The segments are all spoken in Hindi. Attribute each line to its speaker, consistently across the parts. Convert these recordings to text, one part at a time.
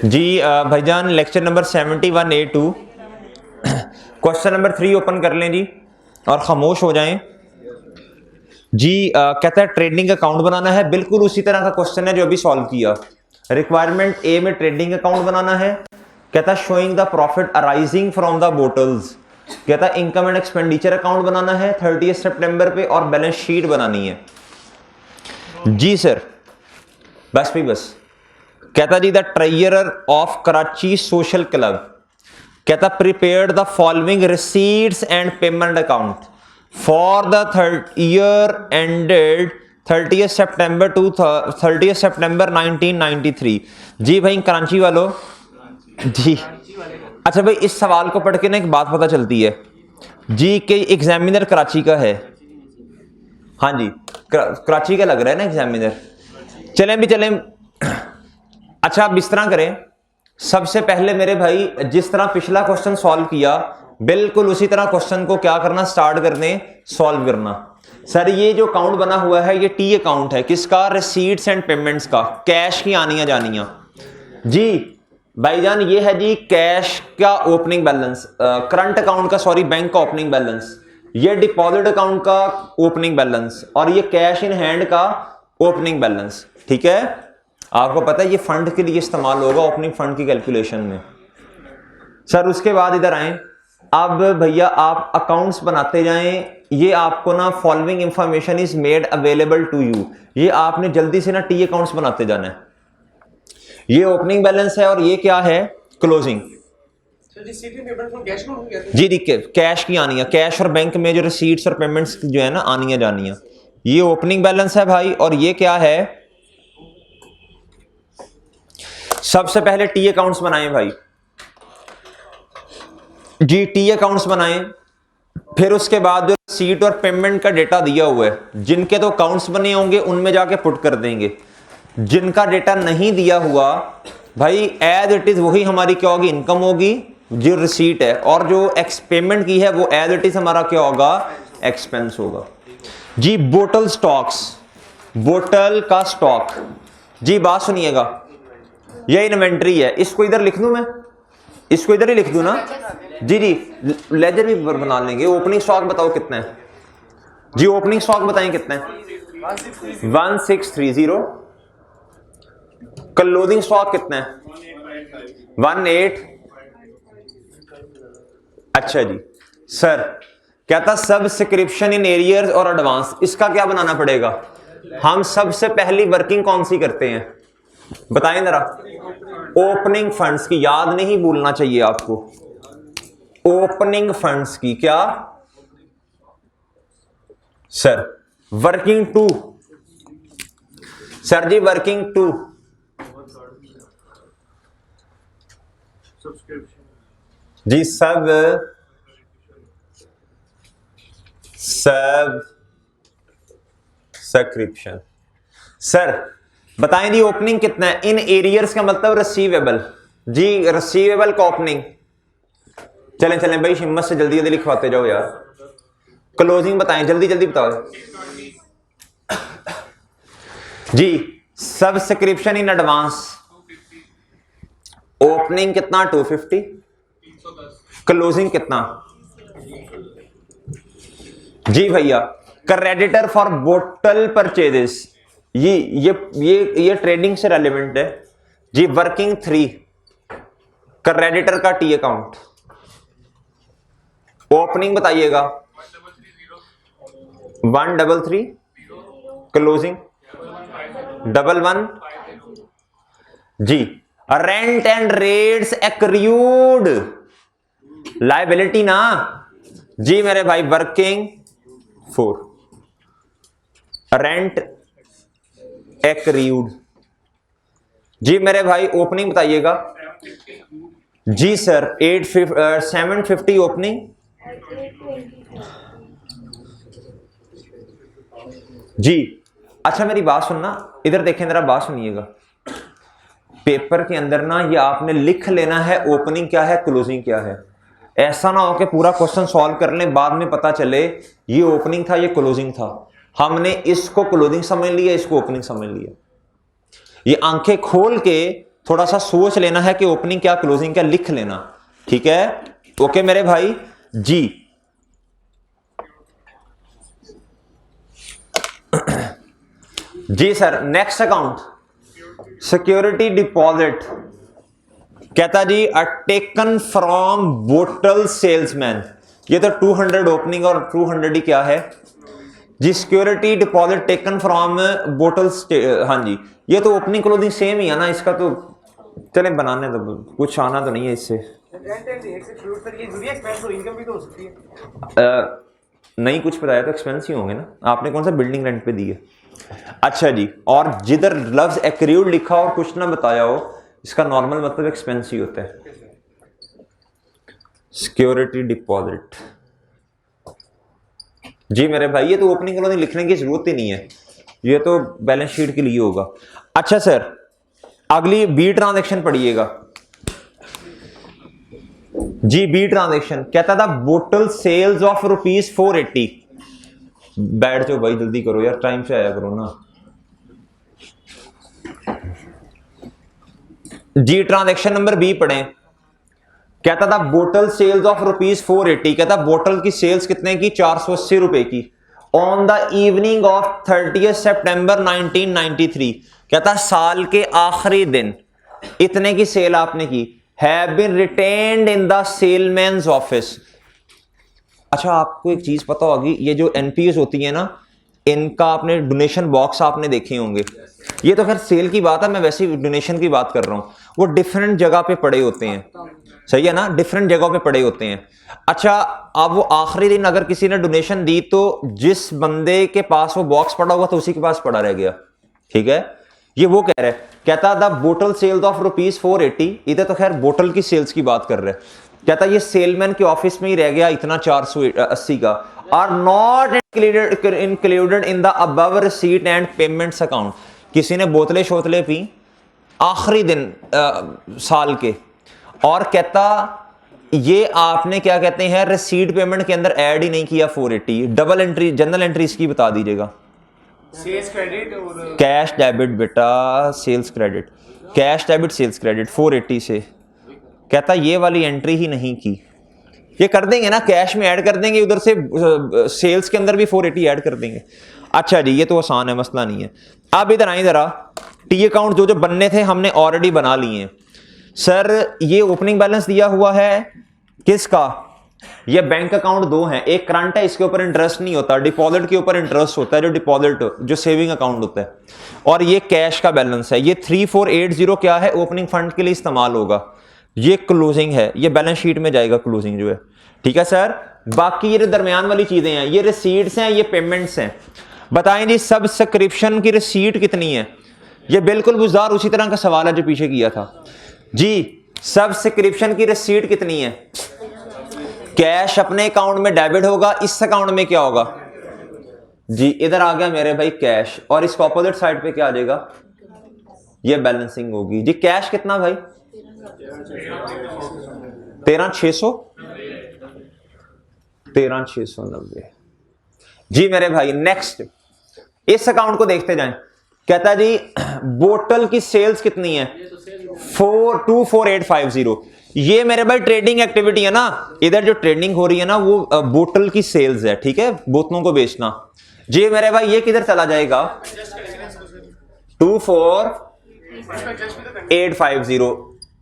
Speaker 1: जी भाईजान lecture number 71A2 question number 3 open कर लें जी और खामोश हो जाएं जी। कहता है ट्रेडिंग अकाउंट बनाना है, बिल्कुल उसी तरह का क्वेश्चन है जो अभी सॉल्व किया। रिक्वायरमेंट ए में ट्रेडिंग अकाउंट बनाना है। कहता है showing the profit arising from the bottles. कहता है इनकम एंड एक्सपेंडिचर अकाउंट बनाना है 30 सितंबर पे और बैलेंस शीट बनानी है। जी सर, बस भी बस। कहता जी the treasurer of Karachi social club कहता prepared the following receipts and payment account for the year ended 30 September 1993। जी भाई कराची वालों जी। अच्छा भाई इस सवाल को पढ़ के ना एक बात पता चलती है जी कि एग्जामिनर कराची का है। हाँ जी कराची का लग रहा है ना एग्जामिनर। चलें भी चलें। अच्छा आप इस तरह करें, सबसे पहले मेरे भाई जिस तरह पिछला क्वेश्चन सॉल्व किया बिल्कुल उसी तरह क्वेश्चन को क्या करना, स्टार्ट करने सॉल्व करना। सर ये जो अकाउंट बना हुआ है ये टी अकाउंट है, किसका? रिसीट्स एंड पेमेंट्स का, कैश की आनियां जानियां। जी भाईजान ये है जी कैश का ओपनिंग बैलेंस, करंट अकाउंट का, सॉरी बैंक का ओपनिंग बैलेंस, ये डिपॉजिट अकाउंट का ओपनिंग बैलेंस और ये कैश इन हैंड का ओपनिंग बैलेंस। ठीक है, आपको पता है ये फंड के लिए इस्तेमाल होगा ओपनिंग फंड की कैलकुलेशन में। सर उसके बाद इधर आए, अब भैया आप अकाउंट्स बनाते जाएं। ये आपको ना following information is made available to you, ये आपने जल्दी से ना टी अकाउंट्स बनाते जाना है। ये ओपनिंग बैलेंस है और ये क्या है? क्लोजिंग। जी देखिए कैश की आनी है, कैश और बैंक में जो रिसीट्स और पेमेंट्स जो है ना आनियां जानियां, ये ओपनिंग बैलेंस है भाई। और ये क्या है? सबसे पहले टी अकाउंट्स बनाएं भाई जी, टी अकाउंट्स बनाएं। फिर उसके बाद जो सीट और पेमेंट का डेटा दिया हुआ है, जिनके तो अकाउंट्स बने होंगे उनमें जाके पुट कर देंगे। जिनका डेटा नहीं दिया हुआ भाई एज इट इज वही हमारी क्या होगी? इनकम होगी जो रिसीट है, और जो एक्स पेमेंट की है वो एज इट इज हमारा क्या होगा? एक्सपेंस होगा जी। बोटल स्टॉक्स, बोटल का स्टॉक जी, बात सुनिएगा, ये इन्वेंट्री है। इसको इधर लिख दूं मैं, इसको इधर ही लिख दूं ना जी। जी लेजर भी बना लेंगे। ओपनिंग स्टॉक बताओ कितना है जी? ओपनिंग स्टॉक बताएं कितना है? 1630। क्लोजिंग स्टॉक कितना है? 18। अच्छा जी सर कहता सब्सक्रिप्शन इन एरियर्स और एडवांस, इसका क्या बनाना पड़ेगा? हम सबसे पहली वर्किंग कौन सी करते हैं बताएं जरा? ओपनिंग फंड्स की, याद नहीं भूलना चाहिए आपको। ओपनिंग फंड्स की क्या सर? वर्किंग टू सर जी, वर्किंग टू जी, सब सब्सक्रिप्शन। सर बताएं जी ओपनिंग कितना है? इन एरियर्स का मतलब रिसीवेबल जी, रिसीवेबल का ओपनिंग। चलें चलें भाई हिम्मत से जल्दी जल्दी लिखवाते जाओ यार। क्लोजिंग बताएं, जल्दी जल्दी बताओ जी। सब्सक्रिप्शन इन एडवांस, ओपनिंग कितना? 250। क्लोजिंग कितना जी भैया? क्रेडिटर फॉर बोटल परचेजेस, ये ट्रेडिंग से रेलिवेंट है जी। वर्किंग 3, क्रेडिटर का टी अकाउंट। ओपनिंग बताइएगा 133, क्लोजिंग 11 जी। Rent and rates accrued liability ना जी मेरे भाई, वर्किंग 4, रेंट एक्रूड जी मेरे भाई। ओपनिंग बताइएगा जी सर 750 ओपनिंग जी। अच्छा मेरी बात सुनना, इधर देखें जरा, बात सुनिएगा। पेपर के अंदर ना ये आपने लिख लेना है ओपनिंग क्या है, क्लोजिंग क्या है। ऐसा ना हो कि पूरा क्वेश्चन सॉल्व कर लें बाद में पता चले ये ओपनिंग था ये क्लोजिंग था। हमने इसको क्लोजिंग समझ लिया, इसको ओपनिंग समझ लिया। ये आंखें खोल के थोड़ा सा सोच लेना है कि ओपनिंग क्या क्लोजिंग क्या, लिख लेना, ठीक है। ओके मेरे भाई जी। जी sir, next account security deposit, कहता जी टेकन फ्रॉम बोटल सेल्समैन, ये तो 200 ओपनिंग और 200 ही क्या है जी, security deposit taken from bottles, हाँ जी, ये तो ओपनिंग क्लोजिंग सेम ही है ना, इसका तो चले बनाने तो कुछ आना तो नहीं है इससे। नहीं कुछ बताया तो एक्सपेंस ही होंगे ना, आपने कौन सा बिल्डिंग रेंट पे दी है। अच्छा जी, और जिधर लफ्ज एक्रूड लिखा हो और कुछ ना बताया हो, इसका नॉर्मल मतलब एक्सपेंस ही होता है। सिक्योरिटी डिपॉजिट जी मेरे भाई, ये तो ओपनिंग क्लोजिंग लिखने की जरूरत ही नहीं है, ये तो बैलेंस शीट के लिए होगा। अच्छा सर, अगली बी ट्रांजैक्शन पढ़िएगा जी। बी ट्रांजैक्शन कहता था बोटल सेल्स ऑफ ₹480, बैठ जाओ भाई जल्दी करो यार, टाइम से आया करो ना जी। ट्रांजैक्शन नंबर बी पढ़े, कहता था बोटल सेल्स ऑफ ₹480, कहता बोटल की सेल्स कितने की, 480 रुपए की, on the evening of 30 September 1993, कहता साल के आखिरी दिन इतने की सेल आपने की, have been retained in the salesman's office. अच्छा आपको एक चीज पता होगी, ये जो एनपीएस होती है ना, इनका आपने डोनेशन बॉक्स आपने देखे होंगे, ये तो खैर सेल की बात है, मैं वैसे डोनेशन की बात कर रहा हूं, वो डिफरेंट जगह पे पड़े होते हैं, सही है ना, डिफरेंट जगहों पे पड़े होते हैं। अच्छा अब वो आखिरी दिन अगर किसी ने डोनेशन दी तो जिस बंदे के पास वो बॉक्स पड़ा हुआ था उसी के पास पड़ा रह गया, ठीक है। ये वो कह रहा है, कहता द बोटल सेल्स ऑफ ₹480, इधर तो खैर बोटल की सेल्स की बात कर रहे हैं, कहता ये सेलमैन के ऑफिस में ही रह गया इतना 480 का, are not included in the above receipt and payments account. किसी ने बोतलें शोतलें पी आखिरी दिन साल के, और कहता ये आपने क्या कहते हैं रिसीट पेमेंट के अंदर ऐड ही नहीं किया 480, डबल एंट्री जनरल एंट्री इसकी बता दीजिएगा।
Speaker 2: सेल्स क्रेडिट और
Speaker 1: कैश डेबिट बेटा, sales credit, cash debit sales credit 480 से, कहता ये वाली एंट्री ही नहीं की, ये कर देंगे ना, कैश में ऐड कर देंगे, उधर से सेल्स के अंदर भी 480 ऐड कर देंगे। अच्छा जी, ये तो आसान है, मसला नहीं है। अब इधर आए जरा, टी अकाउंट जो जो बनने थे हमने ऑलरेडी बना लिए हैं। सर ये ओपनिंग बैलेंस दिया हुआ है किसका, ये बैंक अकाउंट दो हैं, एक करंट है, इसके ऊपर इंटरेस्ट नहीं होता, डिपॉजिट के ऊपर इंटरेस्ट होता है, जो डिपॉजिट जो सेविंग अकाउंट होता है, और ये कैश का बैलेंस है। ये 3480 क्या है, ओपनिंग फंड के लिए इस्तेमाल होगा, ये क्लोजिंग है, ये बैलेंस शीट में जाएगा क्लोजिंग जो है, ठीक है सर। बाकी ये दरमियान वाली चीजें हैं, ये रिसीट्स हैं, ये पेमेंट्स हैं। बताएं जी सब्सक्रिप्शन की रिसीट कितनी है, ये बिल्कुल गुजार उसी तरह का सवाल है जो पीछे किया था जी। सब्सक्रिप्शन की रिसीट कितनी है, कैश अपने अकाउंट में डेबिट होगा, इस अकाउंट में क्या होगा जी, इधर आ गया मेरे भाई कैश, और इसको अपोजिट साइड पे क्या आ जाएगा, ये बैलेंसिंग होगी जी। कैश कितना भाई, 13,690 जी मेरे भाई। नेक्स्ट इस अकाउंट को देखते जाएं, कहता जी बोटल की सेल्स कितनी है, 24,850, ये मेरे भाई ट्रेडिंग एक्टिविटी है ना, इधर जो ट्रेडिंग हो रही है ना वो बोतल की सेल्स है, ठीक है, बोतलों को बेचना जी मेरे भाई। ये किधर चला जाएगा, 24,850,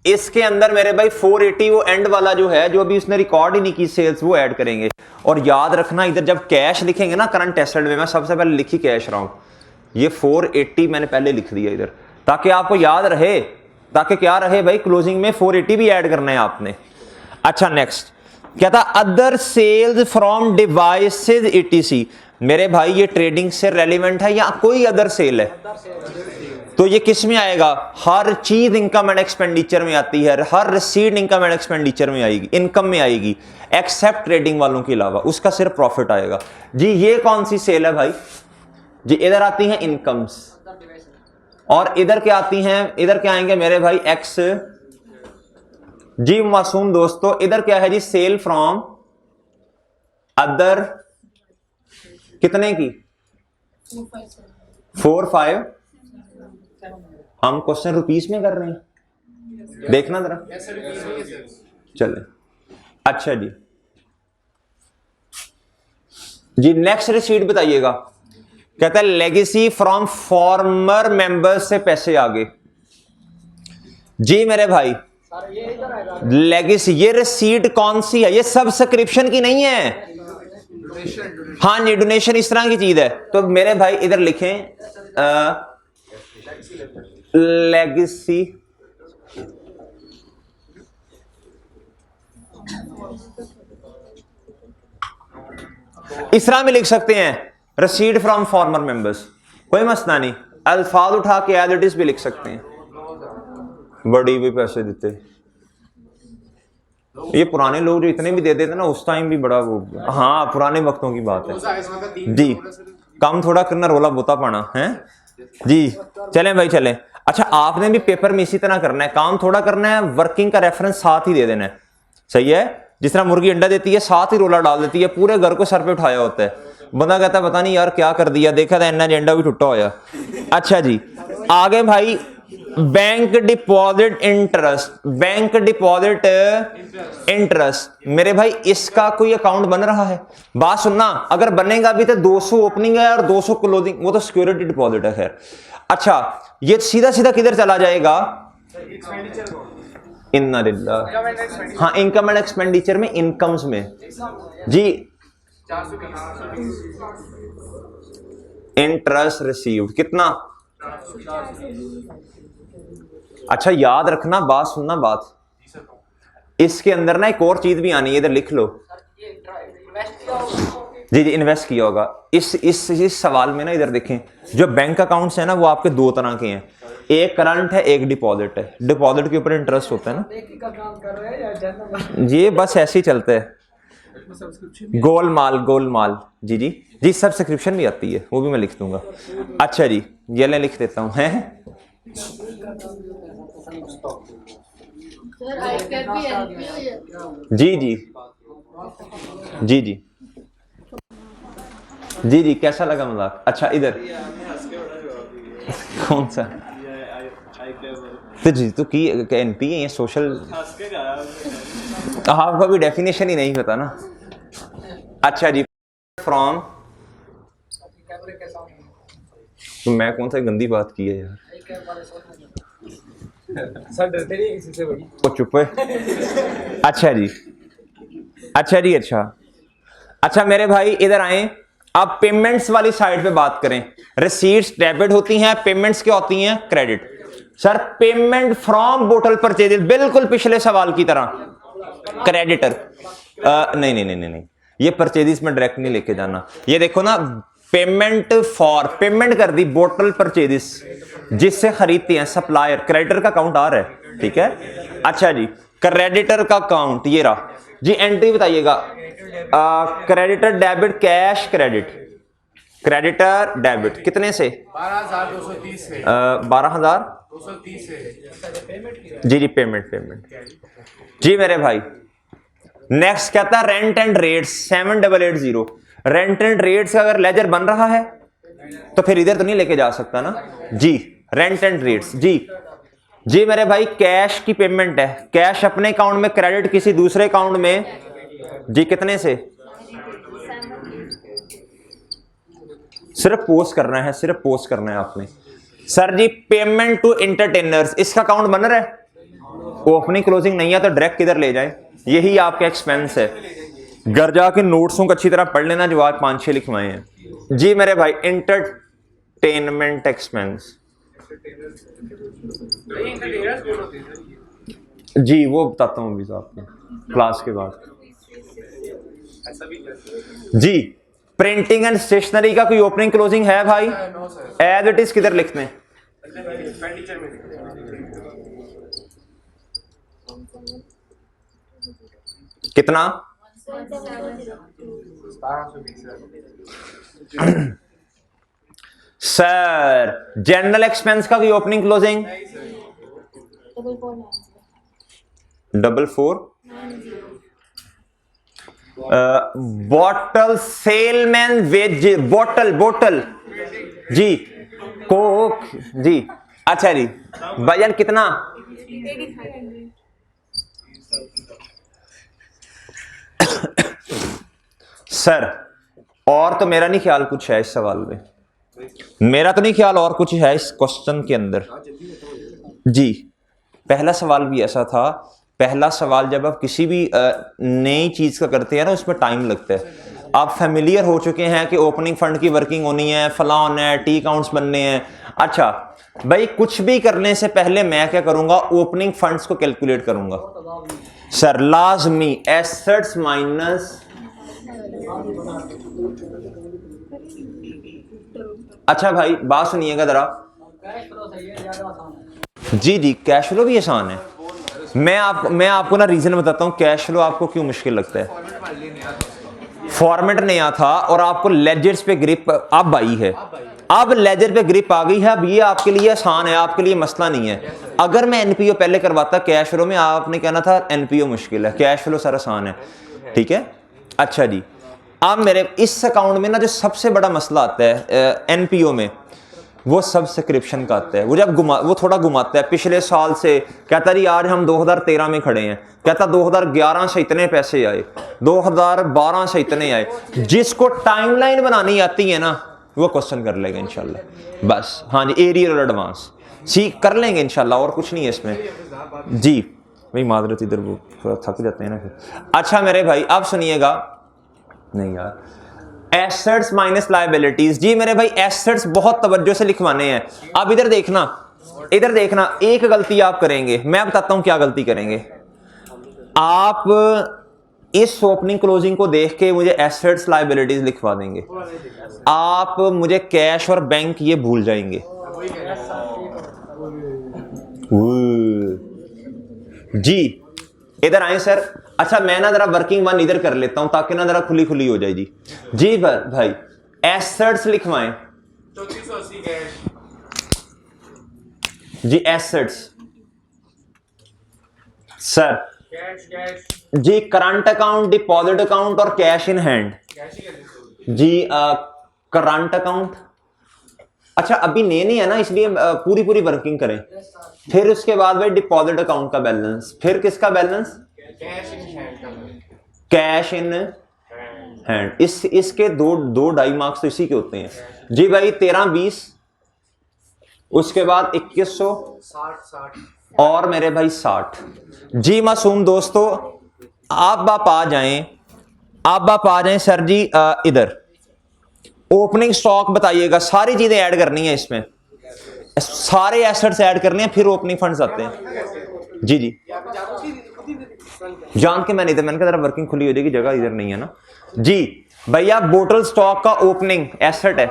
Speaker 1: इसके अंदर मेरे भाई 480 वो एंड वाला जो है, जो अभी उसने रिकॉर्ड ही नहीं की सेल्स, वो ऐड करेंगे। और याद रखना इधर जब कैश लिखेंगे ना करंट एसेट में, मैं सबसे पहले लिखी कैश रहा हूं, ये 480 मैंने पहले लिख दिया इधर, ताकि आपको याद रहे, ताकि क्या रहे भाई, क्लोजिंग में 480 भी ऐड करना है आपने। अच्छा नेक्स्ट कहता other sales from devices etc, मेरे भाई ये ट्रेडिंग से रेलिवेंट है या कोई अदर सेल है, तो ये किस में आएगा, हर चीज इनकम एंड एक्सपेंडिचर में आती है, हर रिसीट इनकम एंड एक्सपेंडिचर में आएगी, इनकम में आएगी, एक्सेप्ट ट्रेडिंग वालों के अलावा, उसका सिर्फ प्रॉफिट आएगा जी। ये कौन सी सेल है भाई जी, इधर आती हैं इनकम्स, और इधर क्या आती हैं, इधर क्या आएंगे मेरे भाई एक्स जी मासूम दोस्तों, इधर क्या है जी, सेल फ्रॉम अदर, कितने की, 4,5, हम क्वेश्चन रुपीस में कर रहे हैं देखना जरा,
Speaker 2: Yes sir, fees नहीं है sir.
Speaker 1: चले। अच्छा जी, जी नेक्स्ट रिसीट बताइएगा। कहता है लेगेसी फ्रॉम फॉर्मर मेंबर्स से पैसे आगे। जी मेरे भाई, लेगेसी ये रिसीट कौन सी है? ये सब्सक्रिप्शन की नहीं है। हाँ जी, डोनेशन इस तरह की चीज है। तो मेरे भाई इधर लिखें लेगेसी इस तरह में लिख सकते हैं, रिसीट फ्रॉम फॉर्मर मेंबर्स, कोई मसला नहीं। अल्फाज उठा के एज इट इज भी लिख सकते हैं, बड़ी भी पैसे देते। ये पुराने लोग जो इतने भी दे देते ना उस टाइम भी बड़ा वो, हाँ पुराने वक्तों की बात है जी। काम थोड़ा करना, रोला बोता पाना है जी। चलें भाई चलें। अच्छा, आपने भी पेपर में इसी तरह करना है, काम थोड़ा करना है, वर्किंग का रेफरेंस साथ ही दे देना है, सही है। जिस तरह मुर्गी अंडा देती है साथ ही रोला डाल देती है, पूरे घर को सर पे उठाया होता है, बंदा कहता है पता नहीं यार क्या कर दिया, देखा था इन्ना एजेंडा भी टूटा होया। अच्छा जी, आगे भाई bank deposit interest, bank deposit interest. मेरे भाई इसका कोई अकाउंट बन रहा है? बात सुनना, अगर बनेगा भी तो 200 ओपनिंग है और 200 क्लोजिंग, वो तो सिक्योरिटी डिपॉजिट है। खैर अच्छा, ये सीधा सीधा किधर चला जाएगा? इन्ना लिल्लाह, हाँ इनकम एंड एक्सपेंडिचर में, इनकम्स में जी। इंटरेस्ट रिसीव्ड कितना? अच्छा याद रखना, बात सुनना बात, इसके अंदर ना एक और चीज भी आनी है, इधर लिख लो जी जी, इन्वेस्ट किया होगा। इस सवाल में ना इधर देखें, जो बैंक अकाउंट्स है ना वो आपके दो तरह के हैं, एक करंट है एक डिपॉजिट है। डिपॉजिट के ऊपर इंटरेस्ट होता है ना, ये बस ऐसे ही चलता है। गोलमाल गोलमाल जी जी जी, सब्सक्रिप्शन भी आती है, वो भी मैं लिख दूंगा। अच्छा जी, ये ले लिख देता हूं, है जी जी जी जी जी जी, कैसा लगा मजाक? अच्छा इधर कौन सा? तो जी तो की एनपी है, सोशल, आपका भी डेफिनेशन ही नहीं पता ना। अच्छा जी, फ्रॉम, तो मैं कौन सा गंदी बात की है यार?
Speaker 2: सर डरते नहीं किसी से बड़ी।
Speaker 1: ओ चुप है। अच्छा जी, अच्छा जी, अच्छा अच्छा मेरे भाई इधर आए, अब पेमेंट्स वाली साइड पे बात करें। रिसीट्स डेबिट होती हैं, पेमेंट्स क्या होती हैं? क्रेडिट। सर पेमेंट फ्रॉम बोतल परचेजेस, बिल्कुल पिछले सवाल की तरह, क्रेडिटर। नहीं नहीं नहीं नहीं नहीं, ये परचेजेस में डायरेक्ट नहीं लेके जाना। ये देखो ना, पेमेंट फॉर, पेमेंट कर दी बोतल परचेजेस, जिससे खरीदती हैं सप्लायर, क्रेडिटर का अकाउंट आ रहा है, ठीक है। अच्छा जी, क्रेडिटर का अकाउंट ये रहा जी, एंट्री बताइएगा। Creditor debit, cash credit, creditor debit कितने से?
Speaker 2: 12,230 से
Speaker 1: 12,230
Speaker 2: से
Speaker 1: जी जी, पेमेंट पेमेंट जी मेरे भाई। नेक्स्ट कहता है rent and rates 7880। Rent and rates का अगर लेजर बन रहा है तो फिर इधर तो नहीं लेके जा सकता ना जी। रेंट एंड रेट्स जी जी मेरे भाई, कैश की पेमेंट है, कैश अपने अकाउंट में, क्रेडिट किसी दूसरे अकाउंट में जी, कितने से? सिर्फ पोस्ट करना है, सिर्फ पोस्ट करना है आपने। सर जी पेमेंट टू एंटरटेनर्स, इसका अकाउंट बन रहा है, ओपनिंग क्लोजिंग नहीं है तो डायरेक्ट किधर ले जाए, यही आपका एक्सपेंस है। घर जाके नोट्सों को अच्छी तरह पढ़ लेना जो आज 5-6 लिखवाए हैं जी मेरे भाई। एंटरटेनमेंट एक्सपेंस जी, वो बताता हूँ अभी आपको क्लास के बाद जी। प्रिंटिंग एंड स्टेशनरी का कोई ओपनिंग क्लोजिंग है भाई? एज इट इज किधर लिखते हैं? कितना? सर जनरल एक्सपेंस का कोई opening closing? 44 bottle salesman wage, बोतल बोतल जी, कोक जी। अच्छा जी, वजन कितना? सर और तो मेरा नहीं ख्याल कुछ है इस सवाल में, मेरा तो नहीं ख्याल और कुछ है इस क्वेश्चन के अंदर। जी पहला सवाल भी ऐसा था, पहला सवाल जब आप किसी भी नई चीज का करते हैं ना उसमें टाइम लगता है। आप फेमिलियर हो चुके हैं कि ओपनिंग फंड की वर्किंग होनी है, फला होना है, टी अकाउंट्स बनने हैं। अच्छा भाई कुछ भी करने से पहले मैं क्या करूंगा, ओपनिंग फंड्स को कैलकुलेट करूंगा सर, लाजमी एसेट्स माइनस। अच्छा भाई बात सुनिएगा जरा, जी जी कैश फ्लो भी आसान है। मैं आपको ना रीजन बताता हूं कैश फ्लो आपको क्यों मुश्किल लगता है। फॉर्मेट नया था और आपको लेजर्स पे ग्रिप अब आई है, अब लेजर पे ग्रिप आ गई है, अब ये आपके लिए आसान है, आपके लिए मसला नहीं है। अगर मैं एनपीओ पहले करवाता कैश फ्लो में, आपने कहना था एनपीओ मुश्किल है, कैश फ्लो सर आसान है, ठीक है। अच्छा जी अब मेरे इस अकाउंट में ना जो सबसे बड़ा मसला आता है एनपीओ में, वो सब्सक्रिप्शन का आता है। वो जब वो थोड़ा घुमाता है पिछले साल से, कहता जी आज हम 2013 में खड़े हैं, कहता 2011 से इतने पैसे आए, 2012 से इतने आए। जिसको टाइमलाइन बनानी आती है ना वो क्वेश्चन कर लेगा इंशाल्लाह, बस। हाँ जी एरियर और एडवांस सीख कर लेंगे इंशाल्लाह, और कुछ नहीं है इसमें जी। भाई मादरत इधर वो थोड़ा थक जाते हैं ना फिर। अच्छा मेरे भाई अब सुनिएगा, नहीं यार एसेट्स माइनस लायबिलिटीज। जी मेरे भाई एसेट्स बहुत तवज्जो से लिखवाने हैं। अब इधर देखना, इधर देखना, एक गलती आप करेंगे, मैं बताता हूं क्या गलती करेंगे आप। इस ओपनिंग क्लोजिंग को देख के मुझे एसेट्स लायबिलिटीज लिखवा देंगे, आप मुझे कैश और बैंक ये भूल जाएंगे जी। इधर आए सर। अच्छा मैं ना जरा वर्किंग वन इधर कर लेता हूं ताकि ना जरा खुली खुली हो जाए जी। जी भाई एसेट्स लिखवाएं
Speaker 2: 3480 कैश
Speaker 1: जी, एसेट्स सर
Speaker 2: कैश
Speaker 1: जी, करंट अकाउंट, डिपॉजिट अकाउंट और कैश इन हैंड जी। करंट अकाउंट, अच्छा अभी नहीं है ना इसलिए पूरी पूरी वर्किंग करें, फिर उसके बाद भाई डिपॉजिट अकाउंट का बैलेंस, फिर किसका बैलेंस, कैश इन हैंड। इसके दो ढाई मार्क्स तो इसी के होते हैं जी भाई। 13-20 उसके बाद 2160 और मेरे भाई 60 जी। मासूम दोस्तों आप आ जाएं, आप आ जाएं सर जी। इधर ओपनिंग स्टॉक बताइएगा, सारी चीजें ऐड करनी है इसमें, सारे एसेट्स ऐड करने हैं, फिर ओपनिंग फंड्स आते हैं जी जी। जान के मैंने कहा जरा वर्किंग खुली हो जाएगी, जगह इधर नहीं है ना जी। भैया बोटल स्टॉक का ओपनिंग एसेट है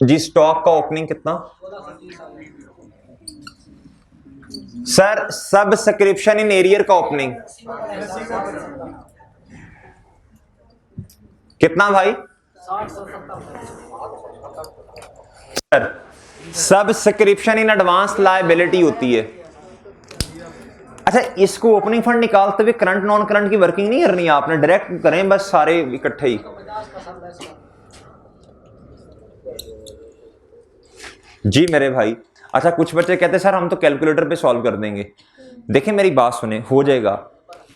Speaker 1: जी। स्टॉक का ओपनिंग कितना सर, सब्सक्रिप्शन इन एरियर का ओपनिंग कितना भाई sir, subscription in advance liability होती है। अच्छा इसको ओपनिंग फंड निकालते हुए करंट नॉन करंट की वर्किंग नहीं करनी है आपने, डायरेक्ट करें बस सारे इकट्ठे ही जी मेरे भाई। अच्छा कुछ बच्चे कहते हैं सर हम तो कैलकुलेटर पे सॉल्व कर देंगे। देखिए मेरी बात सुने, हो जाएगा।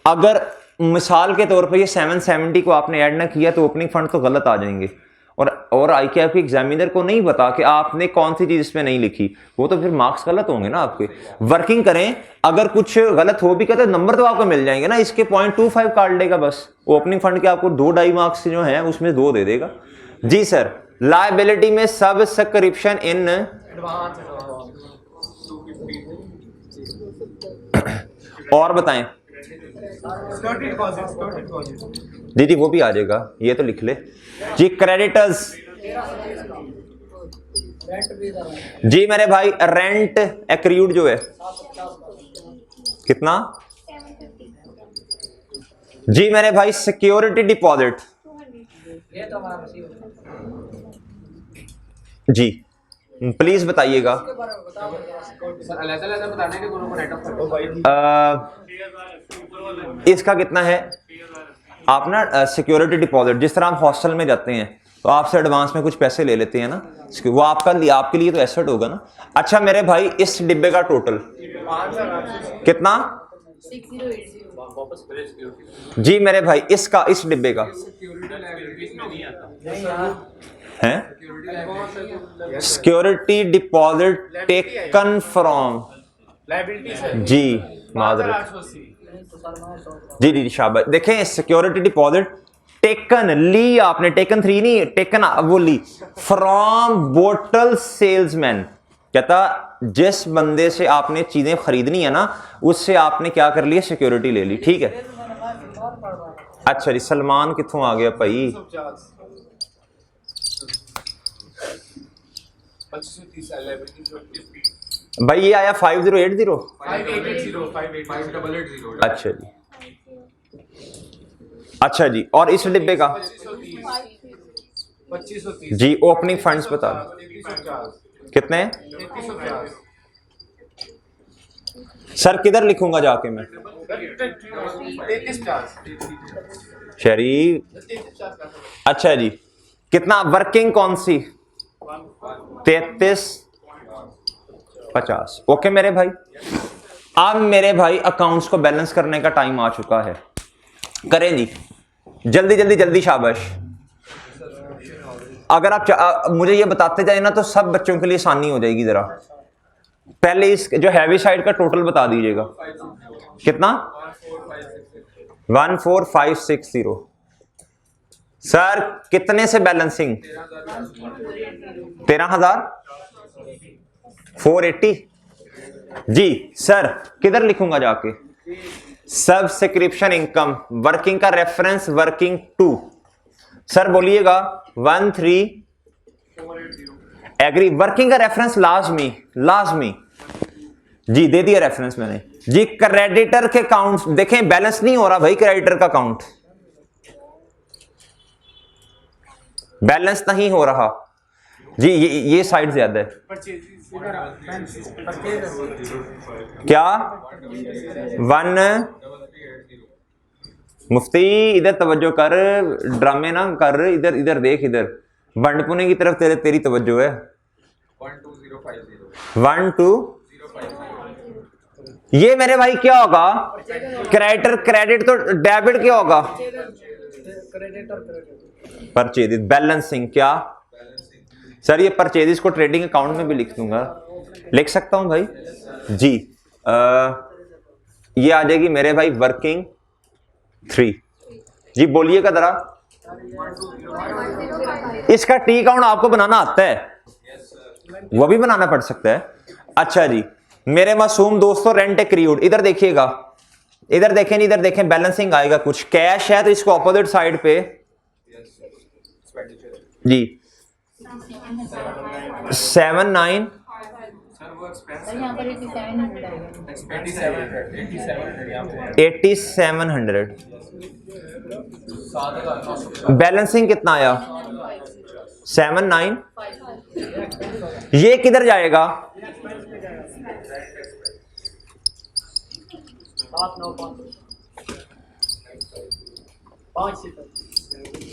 Speaker 1: अगर मिसाल के तौर पे ये 770 को आपने ऐड ना किया तो ओपनिंग फंड तो गलत आ जाएंगे, और आईकेएफ एग्जामिनर को नहीं पता कि आपने कौन सी चीज इसमें नहीं लिखी, वो तो फिर मार्क्स गलत होंगे ना आपके। वर्किंग करें, अगर कुछ गलत हो भी कहते नंबर तो आपको मिल जाएंगे ना, इसके 0.25 काट लेगा बस। ओपनिंग फंड के आपको 2-2.5 मार्क्स जो हैं उसमें 2 दे देगा जी। सर लायबिलिटी में सब्सक्रिप्शन इन और बताएं जी जी, वो भी आ जाएगा, ये तो लिख ले जी। क्रेडिटर्स जी मेरे भाई, रेंट एक्रूड जो है कितना जी मेरे भाई। सिक्योरिटी डिपॉजिट जी प्लीज बताइएगा। इसका कितना है आप ना सिक्योरिटी डिपॉजिट, जिस तरह आप हॉस्टल में जाते हैं तो आपसे एडवांस में कुछ पैसे ले लेते हैं ना, वो आपके लिए तो एसेट होगा ना। अच्छा मेरे भाई इस डिब्बे का टोटल
Speaker 2: 5,880
Speaker 1: कितना?
Speaker 3: 6080
Speaker 1: जी मेरे भाई इसका, इस डिब्बे का है security deposit taken from
Speaker 2: liability sir
Speaker 1: जी माजरत
Speaker 2: 5,880
Speaker 1: जी शाबाश। देखें सिक्योरिटी डिपॉजिट टेकन ली, आपने टेकन 3 नहीं टेकन वो ली फ्रॉम बोटल सेल्समैन। कहता जिस बंदे से आपने चीजें खरीदनी है ना उससे आपने क्या कर लिया, सिक्योरिटी ले ली। ठीक है अच्छा जी सलमान कित्थों आ गया भाई?
Speaker 2: 2530 लाइबिलिटी
Speaker 1: भाई ये आया 5080
Speaker 2: 5880
Speaker 1: अच्छा जी। अच्छा जी और इस डिब्बे का
Speaker 2: 2530
Speaker 1: जी ओपनिंग फंड्स बता दो
Speaker 2: 3350
Speaker 1: कितने हैं?
Speaker 2: 3350
Speaker 1: सर किधर लिखूंगा जाके मैं?
Speaker 2: 3350
Speaker 1: शरीफ अच्छा जी कितना वर्किंग कौन सी? 3350 ओके मेरे भाई। अब मेरे भाई अकाउंट्स को बैलेंस करने का टाइम आ चुका है, करें जी जल्दी जल्दी जल्दी शाबाश। अगर आप मुझे ये बताते जाए ना तो सब बच्चों के लिए आसानी हो जाएगी। जरा पहले इस जो हैवी साइड का टोटल बता दीजिएगा कितना? 14560 सर कितने से बैलेंसिंग? 13,480 जी सर किधर लिखूंगा जाके? सब्सक्रिप्शन इनकम वर्किंग का रेफरेंस वर्किंग 2 सर बोलिएगा 13 एग्री। वर्किंग का रेफरेंस लाजमी जी दे दिया रेफरेंस मैंने जी। क्रेडिटर के अकाउंट देखें बैलेंस नहीं हो रहा भाई, क्रेडिटर का अकाउंट बैलेंस नहीं हो रहा जी। ये साइड ज्यादा है क्या? 1 मुफ्ती इधर तवज्जो कर, ड्रामे ना कर, इधर इधर देख, इधर बंडपुने की तरफ तेरी तवज्जो है। 12 ये मेरे भाई क्या होगा? क्रेडिट तो डेबिट क्या होगा? परचेज बैलेंसिंग क्या सर? ये परचेज को ट्रेडिंग अकाउंट में भी लिख दूंगा, लिख सकता हूं भाई जी। ये आ जाएगी मेरे भाई वर्किंग 3 जी। बोलिएगा जरा इसका टी अकाउंट आपको बनाना आता है? वो भी बनाना पड़ सकता है। अच्छा जी मेरे मासूम दोस्तों रेंट एक्रीड इधर देखिएगा, इधर देखें नहीं इधर देखें, बैलेंसिंग आएगा कुछ कैश है तो इसको ऑपोजिट साइड पे जी 79 8700 बैलेंसिंग कितना आया? 79 ये किधर जाएगा?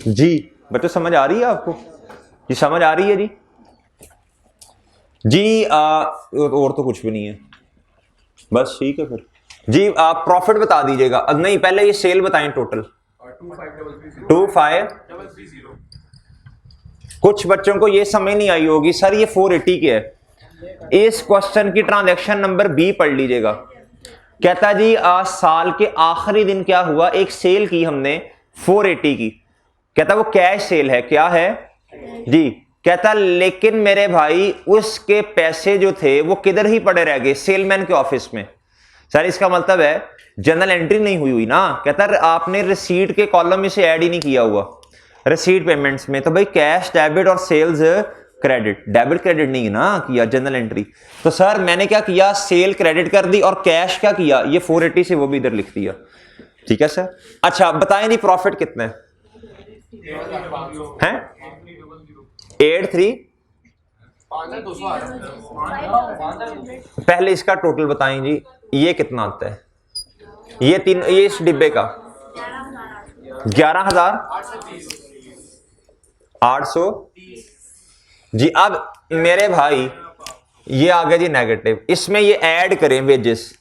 Speaker 1: जी बच्चों समझ आ रही है आपको? ये समझ आ रही है जी? जी और तो कुछ भी नहीं है बस ठीक है फिर जी। आप प्रॉफिट बता दीजिएगा। नहीं पहले ये सेल बताएं टोटल 2530। कुछ बच्चों को ये समझ नहीं आई होगी सर ये 480 के है। इस क्वेश्चन की ट्रांजैक्शन नंबर बी पढ़ लीजिएगा। कहता जी आज साल के आखिरी दिन क्या हुआ, एक सेल की हमने 480 की। कहता वो कैश सेल है, क्या है जी? कहता लेकिन मेरे भाई उसके पैसे जो थे वो किधर ही पड़े रह गए, सेलमैन के ऑफिस में। सर इसका मतलब है जनरल एंट्री नहीं हुई ना। कहता आपने रिसीट के कॉलम में से ऐड ही नहीं किया हुआ रिसीट पेमेंट्स में। तो भाई कैश डेबिट और सेल्स क्रेडिट, डेबिट क्रेडिट नहीं ना किया जनरल एंट्री। तो सर मैंने क्या किया, सेल क्रेडिट कर दी और कैश क्या किया, ये 480 से वो भी इधर लिख दिया। ठीक है सर। अच्छा बताएं जी प्रॉफिट कितने हैं? 83 पहले इसका टोटल बताएं जी, ये कितना आता है? ये तीन, ये इस डिब्बे का 11,830 जी अब मेरे भाई ये आ गया जी नेगेटिव, इसमें ये ऐड करें वेजेस,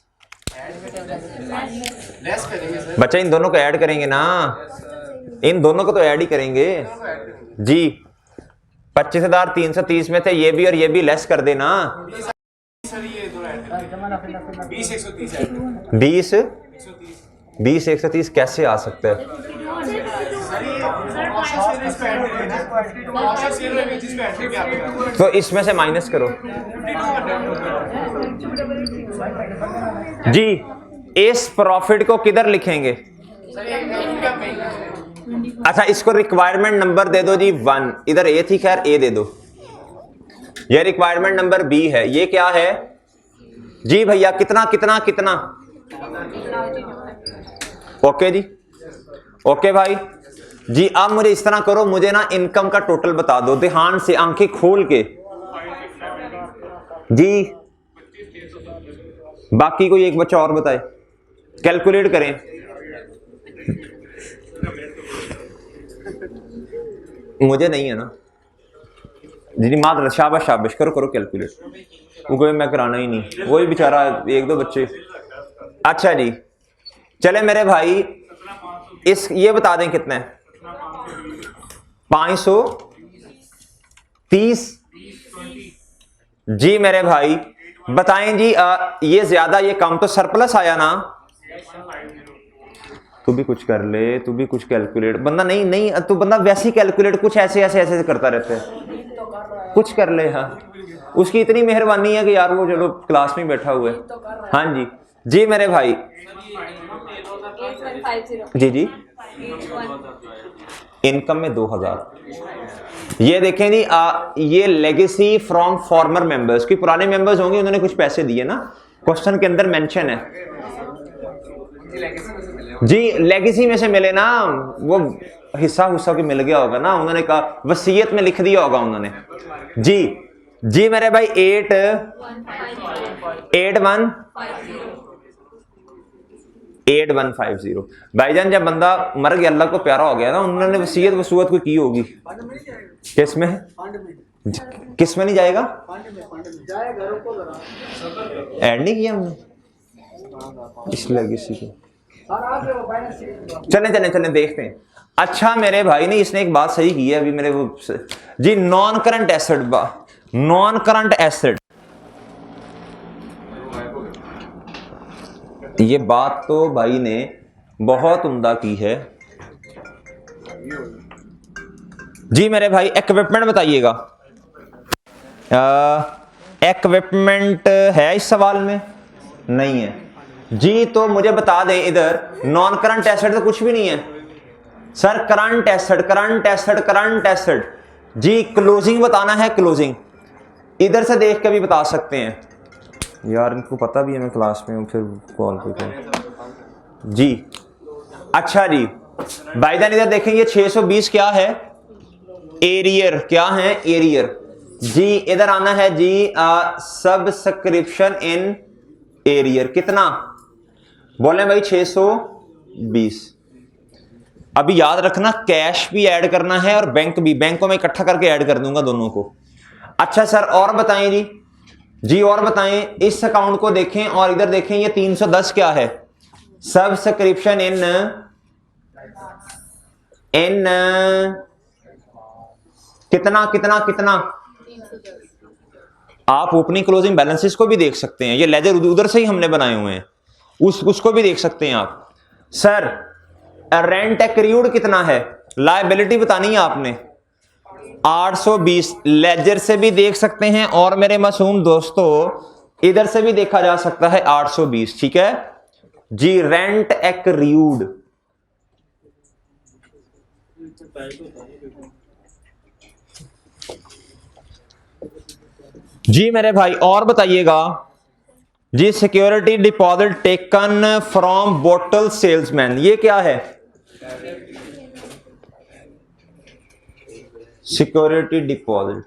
Speaker 2: लेस करेंगे सर।
Speaker 1: बच्चा इन दोनों को ऐड करेंगे ना, इन दोनों को तो ऐड ही करेंगे जी। 25,330 में थे ये भी और ये भी, लेस कर देना।
Speaker 2: सर ये दो ऐड करेंगे 20 130 ऐड
Speaker 1: 20 20 130 कैसे आ सकता है? तो इसमें से माइनस करो जी। इस प्रॉफिट को किधर लिखेंगे? अच्छा इसको रिक्वायरमेंट नंबर दे दो जी 1, इधर ए थी, खैर ए दे दो। ये रिक्वायरमेंट नंबर बी है, ये क्या है जी भैया? कितना कितना कितना? ओके जी, ओके भाई जी। अब मुझे इस तरह करो, मुझे ना इनकम का टोटल बता दो ध्यान से, आंखें खोल के जी। बाकी कोई एक बच्चा और बताए, कैलकुलेट करें। मुझे नहीं है ना जी, मात्र शाबाश शाबाश, करो करो कैलकुलेट। वो कोई मैं कराना ही नहीं, वही बेचारा एक दो बच्चे। अच्छा जी चले मेरे भाई, इस ये बता दें कितना है? 530 जी मेरे भाई बताएं जी। ये ज्यादा ये कम, तो सरप्लस आया ना? तू भी कुछ कर ले, तू भी कुछ कैलकुलेट। बंदा नहीं नहीं, तू बंदा वैसे ही कैलकुलेट कुछ ऐसे ऐसे ऐसे करता रहता है, कुछ कर ले। हाँ उसकी इतनी मेहरबानी है कि यार वो चलो क्लास में बैठा हुआ है। हाँ जी जी मेरे भाई जी जी। इनकम में 2000। ये देखें जी ये लेगेसी फ्रॉम फॉर्मर मेंबर्स, की पुराने मेंबर्स होंगे उन्होंने कुछ पैसे दिए ना, क्वेश्चन के अंदर मेंशन है जी। लेगेसी में से मिले ना, वो हिस्सा हुस्सा के मिल गया होगा ना, उन्होंने कहा वसीयत में लिख दिया होगा उन्होंने जी। जी मेरे भाई 8150 भाईजान। जब बंदा मर गया, अल्लाह को प्यारा हो गया ना, उन्होंने वसीयत वसूयत को की होगी। किसमें किसमें नहीं जाएगा? ऐड नहीं किया हमने इस लेगेसी को। चलें चलें चलें देखते हैं। अच्छा मेरे भाई ने इसने एक बात सही की है अभी मेरे वो जी, non current asset, non current asset, ये बात तो भाई ने बहुत उम्दा की है जी मेरे भाई। इक्विपमेंट बताइएगा, इक्विपमेंट है इस सवाल में? नहीं है जी। तो मुझे बता दें इधर नॉन करंट एसेट तो कुछ भी नहीं है sir. Current asset current asset current asset जी। क्लोजिंग बताना है, क्लोजिंग इधर से देख के भी बता सकते हैं यार, इनको पता भी है मैं क्लास में हूँ, फिर कॉल पे कॉल जी। अच्छा जी भाईजान इधर देखेंगे 620 क्या है? एरियर, क्या है? एरियर जी। इधर आना है जी सब्सक्रिप्शन इन एरियर, कितना बोले भाई? 620। अभी याद रखना कैश भी ऐड करना है और बैंक भी, बैंकों में इकट्ठा करके ऐड कर दूंगा दोनों को। अच्छा सर और बताएं जी। जी और बताएं, इस अकाउंट को देखें और इधर देखें, ये 310 क्या है? सब्सक्रिप्शन इन कितना कितना कितना? आप ओपनिंग क्लोजिंग बैलेंसेस को भी देख सकते हैं, ये लेजर उधर से ही हमने बनाए हुए हैं, उसको भी देख सकते हैं आप। सर रेंट एक्रीड कितना है? लायबिलिटी बतानी है आपने 820, लेजर से भी देख सकते हैं और मेरे मासूम दोस्तों इधर से भी देखा जा सकता है 820, ठीक है जी। रेंट एक्रीड जी मेरे भाई। और बताइएगा जी। Security deposit taken from bottle salesman, ये क्या है? Security deposit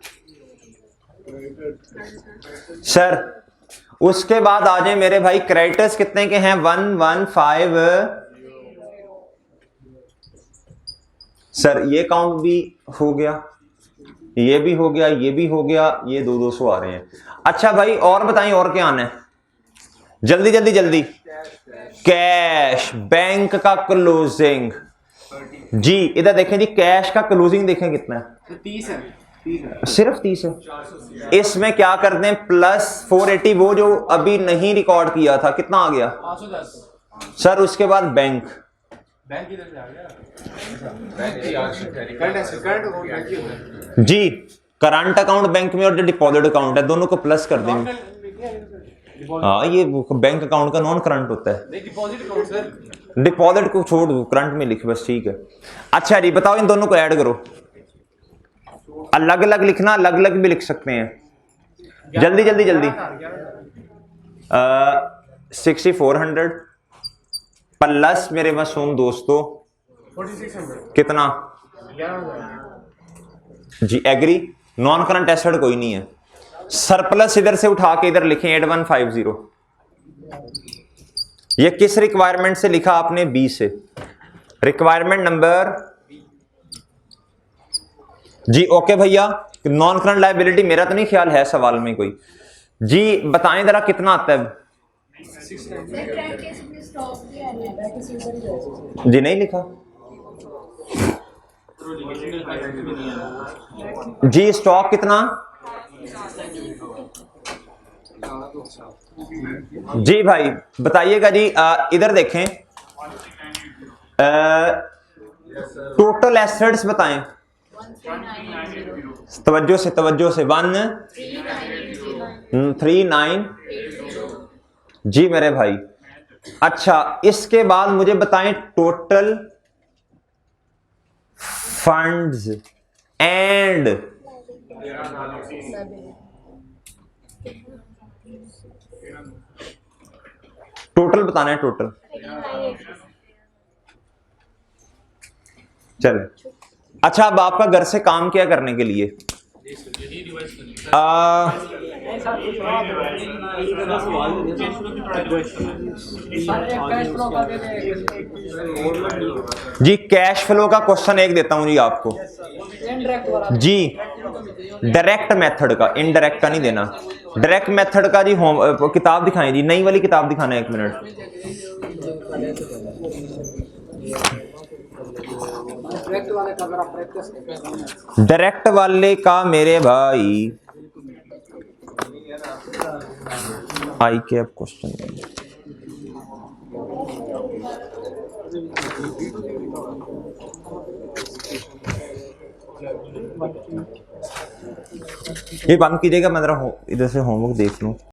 Speaker 1: sir. उसके बाद आ जाए मेरे भाई, क्रेडिटर्स कितने के हैं? 115 सर। ये काउंट भी हो गया ये भी हो गया, ये भी हो गया, ये 200 आ रहे हैं। अच्छा भाई और बताएं और क्या आना है, जल्दी जल्दी जल्दी। कैश, बैंक का क्लोजिंग। जी इधर देखें जी, कैश का क्लोजिंग देखें कितना है,
Speaker 2: 30 है, 30 है।
Speaker 1: सिर्फ 30 है। इसमें क्या कर दें प्लस 480, वो जो अभी नहीं रिकॉर्ड किया था, कितना आ गया
Speaker 2: 510
Speaker 1: सर। उसके बाद बैंक,
Speaker 2: बैंक किधर से आ गया? करंट
Speaker 1: जी करंट अकाउंट बैंक में और जो डिपॉजिट अकाउंट है दोनों को प्लस कर देंगे। हाँ ये बैंक अकाउंट का नॉन करंट होता है,
Speaker 2: डिपॉजिट अकाउंट सर।
Speaker 1: डिपॉजिट को छोड़ दो, करंट में लिख बस, ठीक है। अच्छा जी बताओ इन दोनों को ऐड करो, अलग अलग लिखना, अलग अलग भी लिख सकते हैं, जल्दी जल्दी जल्दी। 6400 प्लस मेरे मासूम दोस्तों
Speaker 2: 4600
Speaker 1: कितना
Speaker 2: 11,000
Speaker 1: जी, एग्री। नॉन करंट एसेट कोई नहीं है, सरप्लस इधर से उठा के इधर लिखें 8150। ये किस रिक्वायरमेंट से लिखा आपने, बी से, रिक्वायरमेंट नंबर जी। ओके भैया, नॉन करंट लायबिलिटी मेरा तो नहीं ख्याल है सवाल में कोई। जी बताएं जरा कितना आता है, जी नहीं लिखा जी। स्टॉक कितना जी भाई बताइएगा जी। इधर देखें, टोटल एसेट्स बताएं, तवज्जो से 139 जी मेरे भाई। अच्छा इसके बाद मुझे बताएं टोटल फंड्स एंड टोटल बताना है, टोटल चले। अच्छा अब आपका घर से काम क्या करने के लिए, जी कैश फ्लो का क्वेश्चन एक देता हूं जी आपको जी, डायरेक्ट मेथड का, इनडायरेक्ट का नहीं देना। डायरेक्ट मेथड का जी किताब दिखाएं जी, नई वाली किताब दिखाना है, 1 मिनट। डायरेक्ट वाले का मेरे भाई आई कैप क्वेश्चन, ये बंद कीजिएगा, मैं जरा इधर से होमवर्क देख लूं।